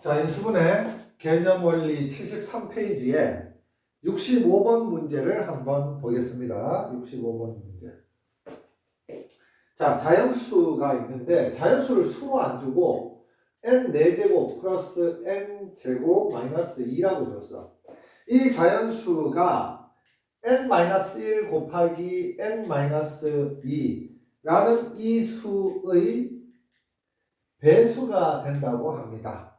자, 인수분해 개념 원리 73페이지에 65번 문제를 한번 보겠습니다. 65번 문제. 자, 자연수가 있는데 자연수를 수로 안 주고 n 4제곱 플러스 n 제곱 마이너스 2라고 줬어. 이 자연수가 n-1 곱하기 n-2라는 이 수의 배수가 된다고 합니다.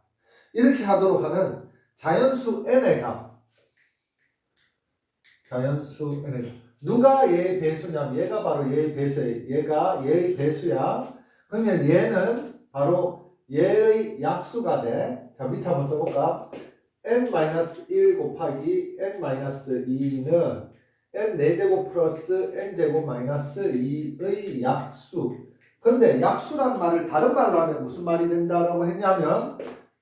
이렇게 하도록 하는 자연수 n의 값. 자연수 n의 값. 누가 얘의 배수냐면 얘가 바로 얘의 배수예요. 얘가 얘의 배수야. 그러면 얘는 바로 얘의 약수가 돼. 자, 밑에 한번 써볼까? n-1 곱하기 n-2는 n 4제곱 플러스 n 제곱 마이너스 2의 약수. 그런데 약수란 말을 다른 말로 하면 무슨 말이 된다라고 했냐면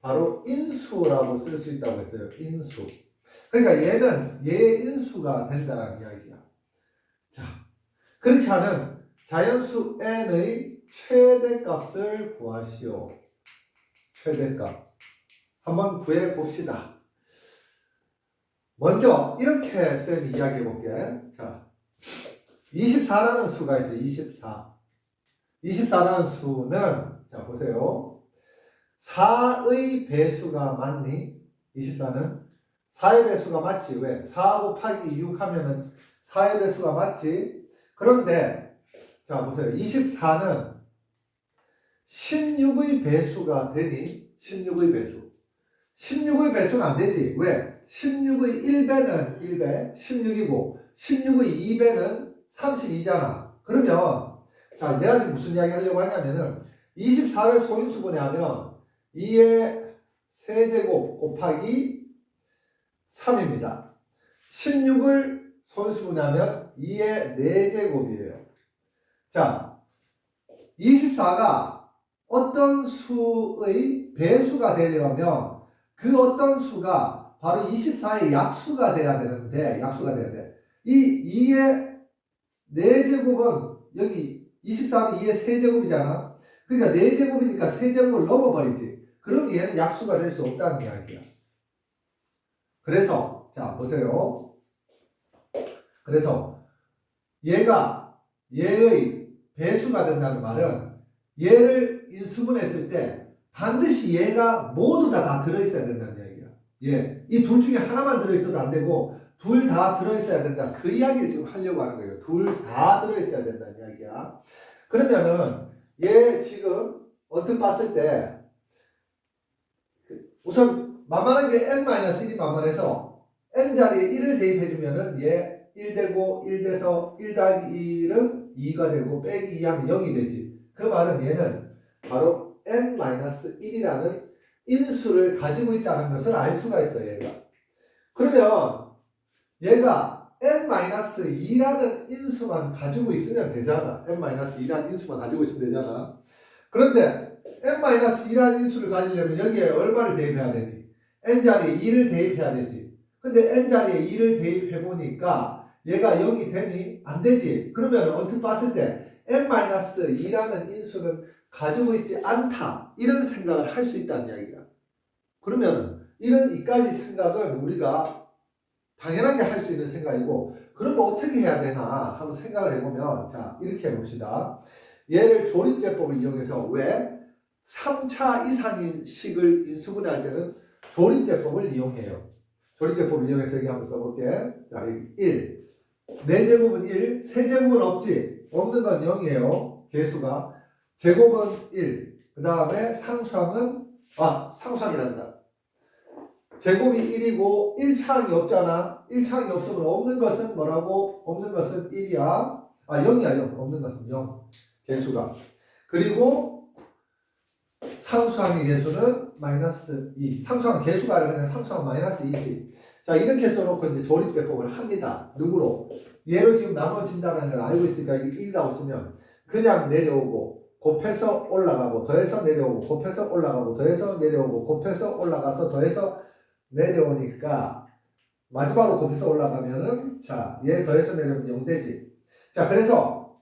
바로 인수라고 쓸 수 있다고 했어요. 인수. 그러니까 얘는 얘의 인수가 된다는 이야기야. 자, 그렇게 하는 자연수 n의 최대값을 구하시오. 최대값. 한번 구해 봅시다. 먼저 이렇게 쌤이 이야기해 볼게. 자, 24라는 수가 있어요. 24라는 수는 자 보세요. 4의 배수가 맞니? 24는 4의 배수가 맞지. 왜? 4 곱하기 6 하면은 4의 배수가 맞지. 그런데 자 보세요. 24는 16의 배수가 되니? 16의 배수. 16의 배수는 안 되지. 왜? 16의 1배는 1배, 16이고 16의 2배는 32잖아. 그러면 자, 내가 지금 무슨 이야기 하려고 하냐면은 24를 소인수분해 하면 2의 세제곱 곱하기 3입니다. 16을 소인수분해 하면 2의 4제곱이에요. 자, 24가 어떤 수의 배수가 되려면 그 어떤 수가 바로 24의 약수가 돼야 되는데, 약수가 돼야 돼. 이 2의 4제곱은 여기 24는 2의 세제곱이잖아. 그러니까 4제곱이니까 세제곱을 넘어버리지. 그럼 얘는 약수가 될 수 없다는 이야기야. 그래서 자 보세요. 그래서 얘가 얘의 배수가 된다는 말은 얘를 인수분했을 때 반드시 얘가 모두 다 들어있어야 된다는 이야기야. 예, 이 둘 중에 하나만 들어있어도 안 되고 둘 다 들어있어야 된다. 그 이야기를 지금 하려고 하는 거예요. 둘 다 들어있어야 된다는 이야기야. 그러면은 얘 지금 언뜻 봤을 때 우선 만만한 게 n-1이 만만해서 n 자리에 1을 대입해주면은 얘 1 되고 1 돼서 1 더하기 1은 2가 되고 빼기 2 하면 0이 되지. 그 말은 얘는 바로 n-1이라는 인수를 가지고 있다는 것을 알 수가 있어요. 얘가. 그러면 얘가 n-2라는 인수만 가지고 있으면 되잖아. n-2라는 인수만 가지고 있으면 되잖아. 그런데 n-2라는 인수를 가지려면 여기에 얼마를 대입해야 되니? n자리에 2를 대입해야 되지. 근데 n자리에 2를 대입해보니까 얘가 0이 되니? 안 되지. 그러면 언뜻 봤을 때 n-2라는 인수는 가지고 있지 않다. 이런 생각을 할 수 있다는 이야기야. 그러면 이런 이까지 생각은 우리가 당연하게 할 수 있는 생각이고, 그러면 어떻게 해야 되나 한번 생각을 해보면, 자 이렇게 해봅시다. 얘를 조립제법을 이용해서 왜 3차 이상의 식을 인수분해할 때는 조립제법을 이용해요. 조립제법을 이용해서 여기 한번 써볼게. 자 1 4제곱은 1, 세제곱은 없지. 없는 건 0이에요. 개수가. 제곱은 1. 그 다음에 상수항은 상수항이란다. 제곱이 1이고 1차항이 없잖아. 1차항이 없으면 없는 것은 뭐라고? 없는 것은 1이야. 0이야 0. 없는 것은 0. 개수가. 그리고 상수항의 개수는 마이너스 2. 상수항 개수가 아니라 그냥 상수항 마이너스 2지. 자 이렇게 써놓고 이제 조립제법을 합니다. 누구로? 얘를 지금 나눠진다는 걸 알고 있으니까 이게 1이라고 쓰면 그냥 내려오고 곱해서 올라가고 더해서 내려오고 곱해서 올라가고 더해서 내려오고 곱해서 올라가서 더해서 내려오니까 마지막으로 곱해서 올라가면은 자 얘 더해서 내려오면 0 되지. 자 그래서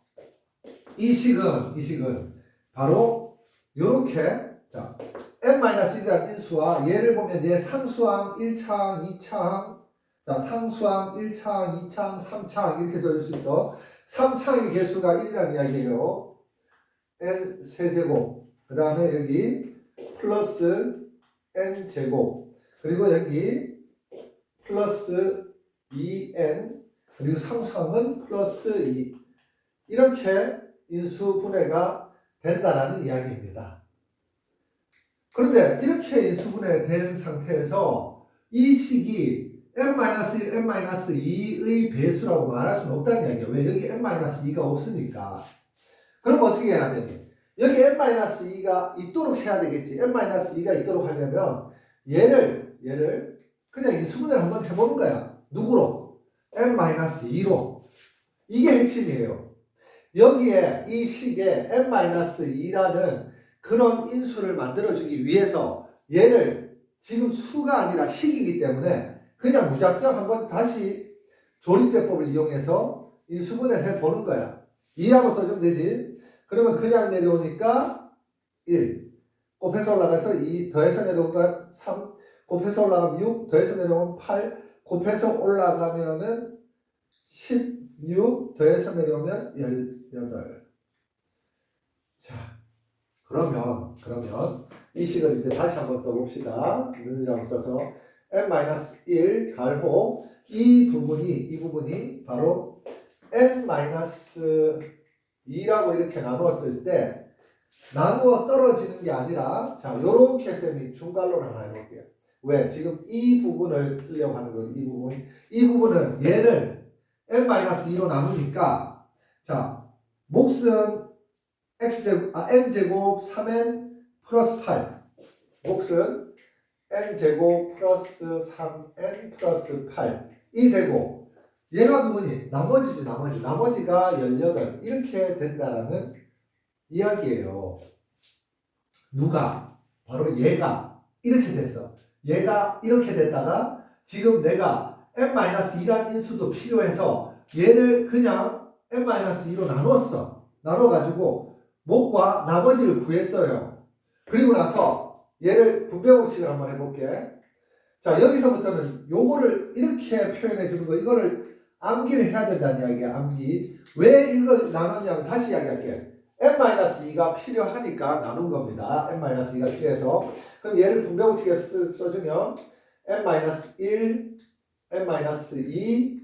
이 식은 바로 요렇게 자 n-1이라는 인수와 얘를 보면 얘 상수항 1차항, 2차항, 자, 상수항 1차항, 2차항, 3차항 이렇게 써줄 수 있어. 3차항의 개수가 1이라는 이야기예요. n 세제곱. 그 다음에 여기 플러스 n 제곱. 그리고 여기 플러스 2n. 그리고 상수항은 플러스 2. 이렇게 인수분해가 된다라는 이야기입니다. 그런데 이렇게 인수분해된 상태에서 이 식이 n-1, n-2의 배수라고 말할 수는 없다는 이야기예요. 왜? 여기 n-2가 없으니까. 그럼 어떻게 해야 되니? 여기 n-2가 있도록 해야 되겠지. n-2가 있도록 하려면 얘를 그냥 인수분해를 한번 해보는 거야. 누구로? n-2로. 이게 핵심이에요. 여기에 이 식에 n-2라는 그런 인수를 만들어주기 위해서 얘를 지금 수가 아니라 식이기 때문에 그냥 무작정 한번 다시 조립제법을 이용해서 인수분해를 해보는 거야. 2라고 써주면 되지. 그러면 그냥 내려오니까 1. 곱해서 올라가서 2. 더해서 내려오니까 3. 곱해서 올라가면 6. 더해서 내려오면 8. 곱해서 올라가면은 16. 더해서 내려오면 18. 자, 그러면 이 식을 이제 다시 한번 써봅시다. 는이라고 써서 n-1 갈호 이 부분이 바로 n-2라고 이렇게 나누었을 때 나누어 떨어지는 게 아니라 자, 요렇게 쌤이 중괄호를 하나 해볼게요. 왜? 지금 이 부분을 쓰려고 하는 거예요. 이 부분은 얘를 n-2로 나누니까 자, 몫은 n제곱 3n 플러스 8 몫은 n제곱 플러스 3n 플러스 8이 되고 얘가 누구니? 나머지지. 나머지가 18 이렇게 된다라는 이야기예요. 누가? 바로 얘가 이렇게 됐어. 얘가 이렇게 됐다가 지금 내가 n-2라는 인수도 필요해서 얘를 그냥 n-2로 나눴어. 나눠가지고 목과 나머지를 구했어요. 그리고 나서 얘를 분배법칙을 한번 해볼게. 자, 여기서부터는 요거를 이렇게 표현해 주는 거, 이거를 암기를 해야 된다는 이야기야. 암기. 왜 이걸 나눴냐면 다시 이야기할게. n-2가 필요하니까 나눈 겁니다. n-2가 필요해서. 그럼 얘를 분배법칙에 써주면 n-1, n-2,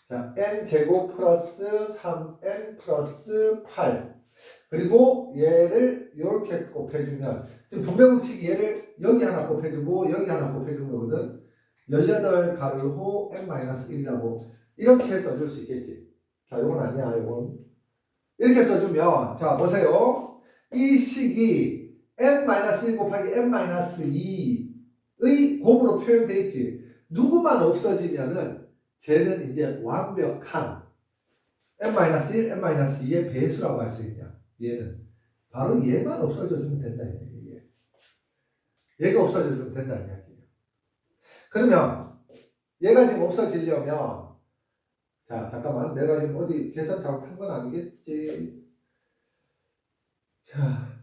자, n제곱 플러스 3n 플러스 8. 그리고 얘를 이렇게 곱해주면 지금 분배법칙이 얘를 여기 하나 곱해주고 여기 하나 곱해주는 거거든. 18 가르호 n-1이라고 이렇게 써줄 수 있겠지. 자, 이건 아니야. 이건 이렇게 써주면 자, 보세요. 이 식이 n-1 곱하기 n-2의 곱으로 표현되어 있지. 누구만 없어지면은 쟤는 이제 완벽한 n-1, n-2의 배수라고 할 수 있냐. 얘는 바로 얘만 없어져주면 된다. 얘가 없어져주면 된다는 이야기예요. 그러면 얘가 지금 없어지려면 자, 잠깐만, 내가 지금 어디 계산 잘못한 건 아니겠지? 자,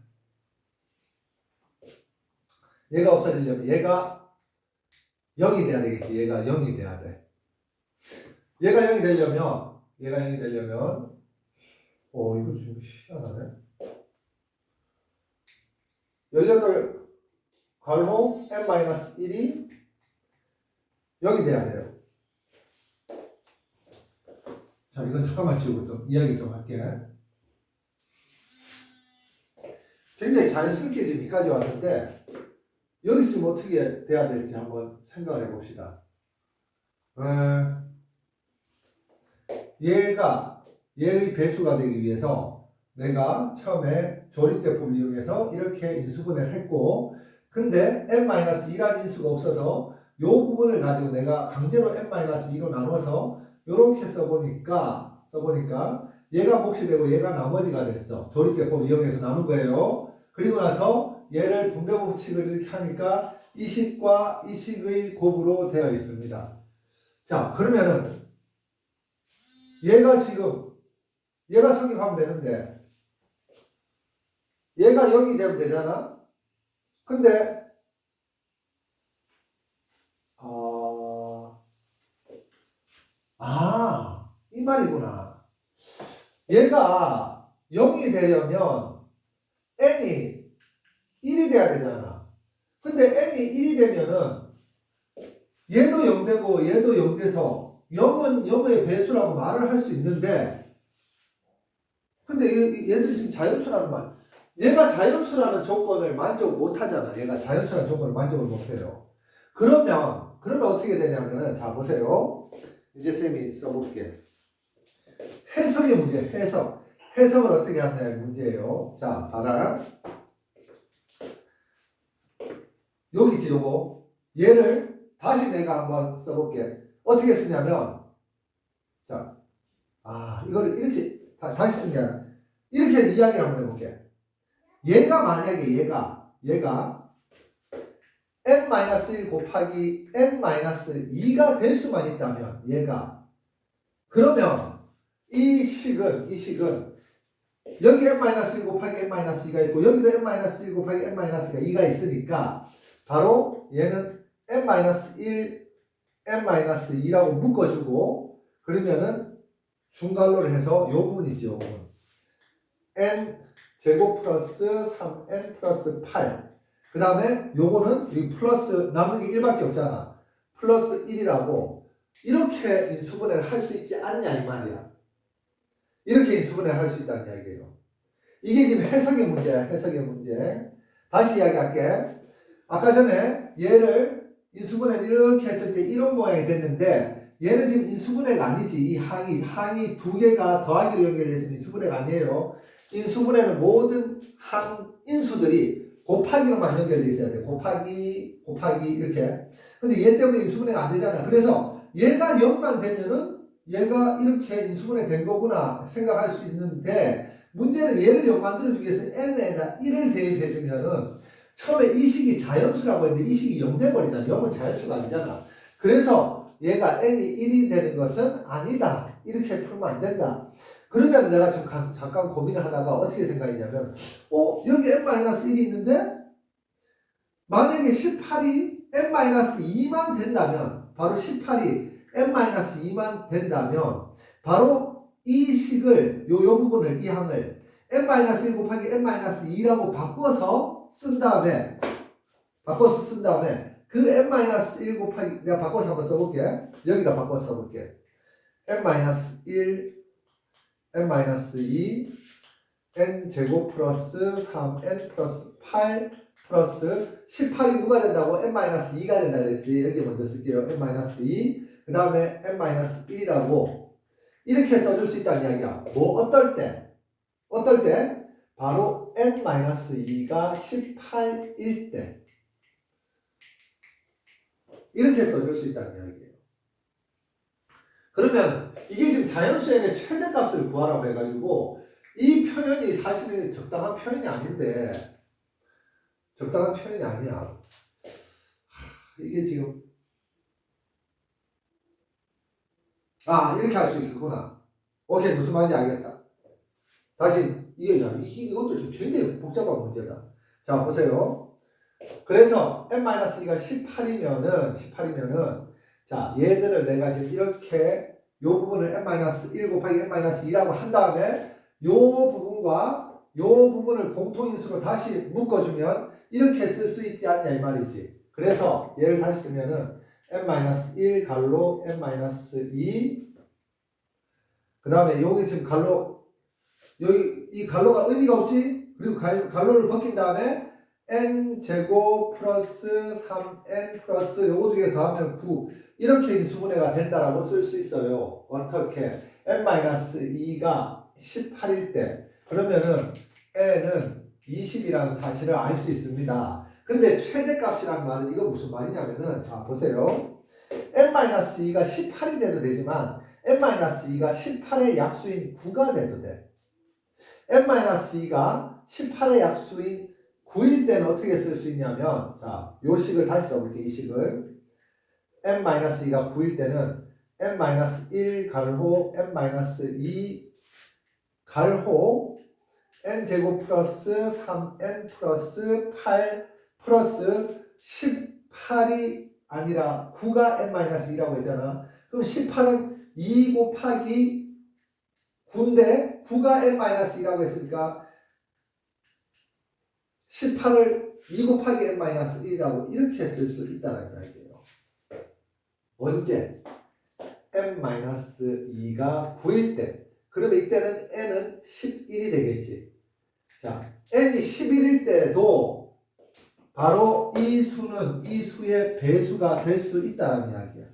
얘가 없어지려면 얘가 0이 돼야 되겠지. 얘가 0이 돼야 돼. 얘가 0이 되려면 이거 지금 희한하네. 18 괄호 n-1이 0이 돼야 돼요. 자, 이건 잠깐만 지우고 좀 이야기 좀 할게. 굉장히 자연스럽게 지금 여기까지 왔는데 여기서 지금 어떻게 돼야 될지 한번 생각을 해봅시다. 얘의 배수가 되기 위해서 내가 처음에 조립대법을 이용해서 이렇게 인수분해를 했고, 근데 n-2라는 인수가 없어서 이 부분을 가지고 내가 강제로 n-2로 나눠서 이렇게 써보니까 얘가 몫이 되고 얘가 나머지가 됐어. 조립대법 이용해서 나눈 거예요. 그리고 나서 얘를 분배법칙을 이렇게 하니까 이 식과 이 식의 곱으로 되어 있습니다. 자, 그러면은 얘가 성립하면 되는데 얘가 0이 되면 되잖아. 근데 말이구나. 얘가 0이 되려면 n이 1이 돼야 되잖아. 근데 n이 1이 되면은 얘도 0 되고 얘도 0 돼서 0은 0의 배수라고 말을 할 수 있는데, 근데 얘들이 지금 자연수라는 말, 얘가 자연수라는 조건을 만족 못 하잖아. 얘가 자연수라는 조건을 만족을 못 해요. 그러면 어떻게 되냐면은, 자, 보세요. 이제 쌤이 써볼게. 해석의 문제, 해석. 해석을 어떻게 하느냐의 문제예요. 자, 봐라. 여기 있지, 요거. 얘를 다시 내가 한번 써볼게. 어떻게 쓰냐면, 자, 이거를 이렇게, 다시 쓴 게 아니라, 이렇게 이야기 한번 해볼게. 얘가 만약에 얘가 n-1 곱하기 n-2가 될 수만 있다면, 얘가. 그러면 이 식은 여기 n-1 곱하기 n-2가 있고 여기도 n-1 곱하기 n-2가 있으니까 바로 얘는 n-1, n-2라고 묶어주고, 그러면은 중괄호를 해서 요 부분이지, 요 부분. n 제곱 플러스 3n 플러스 8. 그 다음에 요거는 이 플러스 남는 게 1밖에 없잖아. 플러스 1이라고 이렇게 인수분해를 할 수 있지 않냐 이 말이야. 이렇게 인수분해를 할 수 있다는 이야기예요. 이게 지금 해석의 문제야. 해석의 문제. 다시 이야기할게. 아까 전에 얘를 인수분해를 이렇게 했을 때 이런 모양이 됐는데, 얘는 지금 인수분해가 아니지. 이 항이 두 개가 더하기로 연결되어 있는 인수분해가 아니에요. 인수분해는 모든 항인수들이 곱하기로만 연결되어 있어야 돼. 곱하기 이렇게. 근데 얘 때문에 인수분해가 안 되잖아. 그래서 얘가 0만 되면은 얘가 이렇게 인수분해 된 거구나 생각할 수 있는데, 문제는 얘를 0 만들어주기 위해서 n에다 1을 대입해주면은 처음에 이 식이 자연수라고 했는데 이 식이 0 돼버리잖아. 0은 자연수가 아니잖아. 그래서 얘가 n이 1이 되는 것은 아니다. 이렇게 풀면 안 된다. 그러면 내가 지금 잠깐 고민을 하다가 어떻게 생각했냐면, 여기 n-1이 있는데 만약에 18이 n-2만 된다면, 바로 18이 n-2만 된다면 바로 이 식을 요 부분을, 이 항을 n-1 곱하기 n-2라고 바꿔서 쓴 다음에 그 n-1 곱하기, 내가 바꿔서 한번 써볼게. 여기다 바꿔서 써볼게. n-1 n-2 n제곱 플러스 3n 플러스 8 플러스 18이 누가 된다고? n-2가 된다 그랬지. 여기 먼저 쓸게요. n-2 그 다음에 n-1이라고 이렇게 써줄 수 있다는 이야기야. 어떨 때? 바로 n-2가 18일 때 이렇게 써줄 수 있다는 이야기예요. 그러면 이게 지금 자연수의 최대값을 구하라고 해가지고 이 표현이 사실은 적당한 표현이 아닌데, 적당한 표현이 아니야. 이게 지금 이렇게 할 수 있겠구나. 오케이, 무슨 말인지 알겠다. 다시 이것도 좀 굉장히 복잡한 문제다. 자, 보세요. 그래서 n-2가 18이면은 자, 얘들을 내가 지금 이렇게 요 부분을 n-1 곱하기 n-2라고 한 다음에 요 부분과 요 부분을 공통인수로 다시 묶어주면 이렇게 쓸 수 있지 않냐 이 말이지. 그래서 얘를 다시 쓰면은 n-1 갈로 n-2 그 다음에 여기 지금 여기 이 갈로가 의미가 없지? 그리고 갈로를 벗긴 다음에 n제곱 플러스 3n 플러스 요거 두 개 더하면 9 이렇게 인수분해가 된다라고 쓸 수 있어요. 어떻게? n-2가 18일 때 그러면은 n은 20이라는 사실을 알 수 있습니다. 근데 최대값이란 말은 이거 무슨 말이냐면은, 자 보세요. n-2가 18이 돼도 되지만 n-2가 18의 약수인 9가 돼도 돼. n-2가 18의 약수인 9일 때는 어떻게 쓸 수 있냐면, 자, 요 식을 다시 써볼게요. 이 식을 n-2가 9일 때는 n-1 갈호 n-2 갈호 n제곱 플러스 3n 플러스 8 플러스 18이 아니라 9가 n-2라고 했잖아. 그럼 18은 2 곱하기 9인데 9가 n-2라고 했으니까 18을 2 곱하기 n-1이라고 이렇게 쓸 수 있다는 이야기예요. 언제? n-2가 9일 때. 그러면 이때는 n은 11이 되겠지. 자, n이 11일 때도 바로 이 수는 이 수의 배수가 될 수 있다는 이야기야.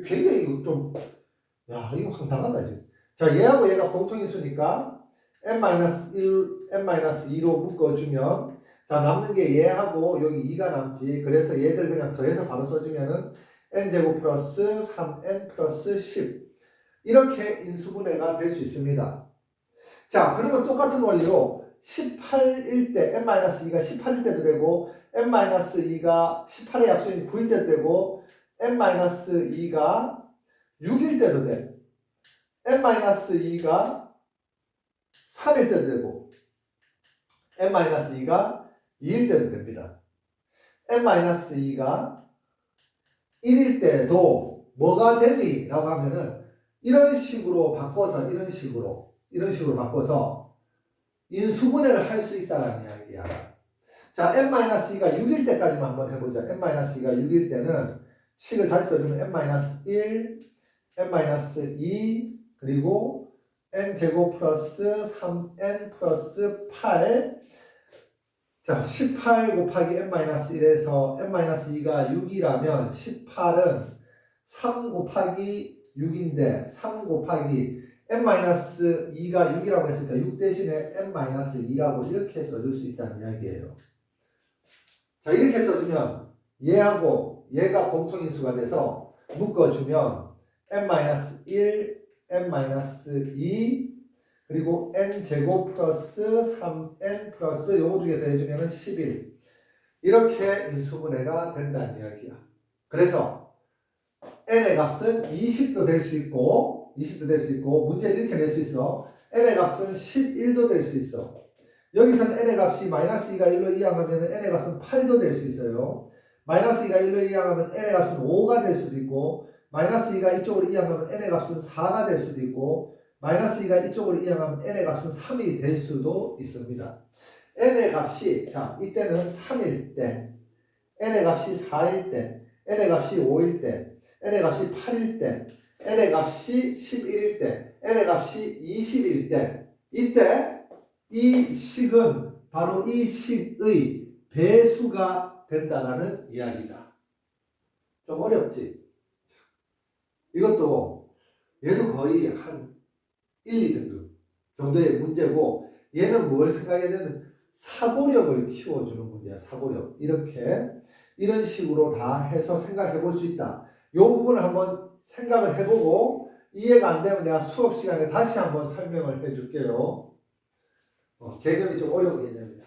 굉장히 이거 좀, 야, 이거 황당하다, 지금. 자, 얘하고 얘가 공통인수니까 n-1, n-2로 묶어주면, 자, 남는 게 얘하고 여기 2가 남지. 그래서 얘들 그냥 더해서 바로 써주면은 n제곱 플러스 3n 플러스 10. 이렇게 인수분해가 될 수 있습니다. 자, 그러면 똑같은 원리로 18일 때, n-2가 18일 때도 되고, n-2가 18의 약수인 9일 때도 되고, n-2가 6일 때도 돼. n-2가 3일 때도 되고, n-2가 2일 때도 됩니다. n-2가 1일 때도 뭐가 되니? 라고 하면은, 이런 식으로 바꿔서, 이런 식으로 바꿔서 인수분해를 할 수 있다는 이야기야. 자, n-2가 6일 때까지만 한번 해보자. n-2가 6일 때는 식을 다시 써주면 n-1, n-2, 그리고 n제곱 플러스 3n 플러스 8. 자, 18 곱하기 n-1에서 n-2가 6이라면 18은 3 곱하기 6인데 3 곱하기 n-2가 6이라고 했으니까 6 대신에 n-2라고 이렇게 써줄 수 있다는 이야기예요. 자, 이렇게 써주면 얘하고 얘가 공통인수가 돼서 묶어주면 n-1, n-2 그리고 n제곱 플러스 3n 플러스 요거 두 개 더해주면 11. 이렇게 인수분해가 된다는 이야기야. 그래서 n의 값은 20도 될 수 있고 문제를 이렇게 낼 수 있어. n의 값은 11도 될 수 있어. 여기서는 n의 값이 마이너스 2가 1로 이항하면 n의 값은 8도 될 수 있어요. 마이너스 2가 1로 이항하면 n의 값은 5가 될 수도 있고, 마이너스 2가 이쪽으로 이항하면 n의 값은 4가 될 수도 있고, 마이너스 2가 이쪽으로 이항하면 n의 값은 3이 될 수도 있습니다. n의 값이, 자, 이때는 3일 때, n의 값이 4일 때, n의 값이 5일 때, n의 값이 8일 때, n의 값이 11일 때, n의 값이 20일 때, 이때 이 식은 바로 이 식의 배수가 된다라는 이야기다. 좀 어렵지? 이것도 얘도 거의 한 1, 2등급 정도의 문제고, 얘는 뭘 생각해야 되는 사고력을 키워주는 문제야. 사고력. 이렇게 이런 식으로 다 해서 생각해 볼 수 있다. 이 부분을 한번 생각을 해보고 이해가 안 되면 내가 수업 시간에 다시 한번 설명을 해줄게요. 개념이 좀 어려운 개념이다.